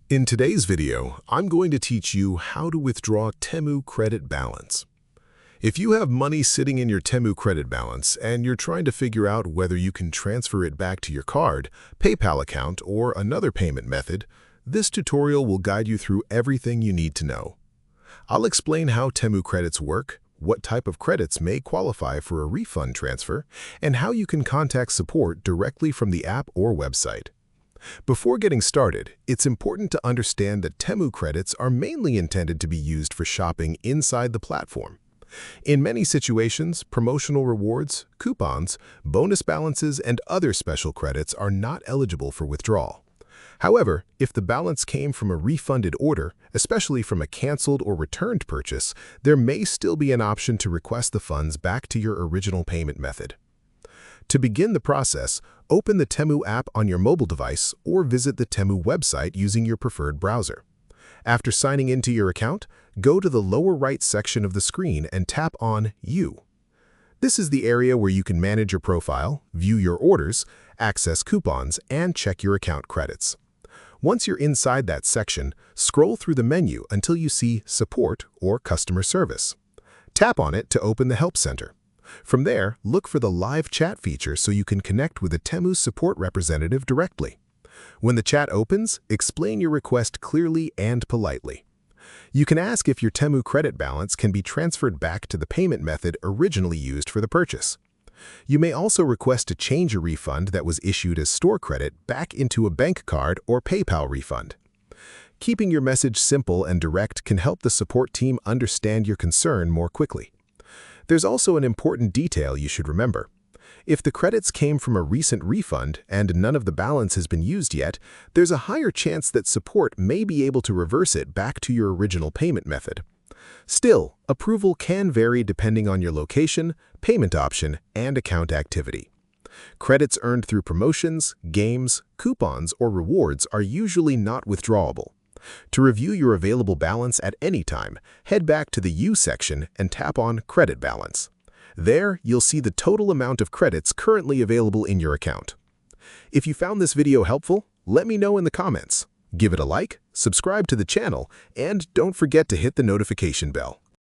In today's video, I'm going to teach you how to withdraw Temu credit balance. If you have money sitting in your Temu credit balance and you're trying to figure out whether you can transfer it back to your card, PayPal account, or another payment method, this tutorial will guide you through everything you need to know. I'll explain how Temu credits work, what type of credits may qualify for a refund transfer, and how you can contact support directly from the app or website. Before getting started, it's important to understand that Temu credits are mainly intended to be used for shopping inside the platform. In many situations, promotional rewards, coupons, bonus balances, and other special credits are not eligible for withdrawal. However, if the balance came from a refunded order, especially from a canceled or returned purchase, there may still be an option to request the funds back to your original payment method. To begin the process, open the Temu app on your mobile device or visit the Temu website using your preferred browser. After signing into your account, go to the lower right section of the screen and tap on You. This is the area where you can manage your profile, view your orders, access coupons, and check your account credits. Once you're inside that section, scroll through the menu until you see Support or Customer Service. Tap on it to open the Help Center. From there, look for the live chat feature so you can connect with a Temu support representative directly. When the chat opens, explain your request clearly and politely. You can ask if your Temu credit balance can be transferred back to the payment method originally used for the purchase. You may also request to change a refund that was issued as store credit back into a bank card or PayPal refund. Keeping your message simple and direct can help the support team understand your concern more quickly. There's also an important detail you should remember. If the credits came from a recent refund and none of the balance has been used yet, there's a higher chance that support may be able to reverse it back to your original payment method. Still, approval can vary depending on your location, payment option, and account activity. Credits earned through promotions, games, coupons, or rewards are usually not withdrawable. To review your available balance at any time, head back to the You section and tap on Credit Balance. There, you'll see the total amount of credits currently available in your account. If you found this video helpful, let me know in the comments. Give it a like, subscribe to the channel, and don't forget to hit the notification bell.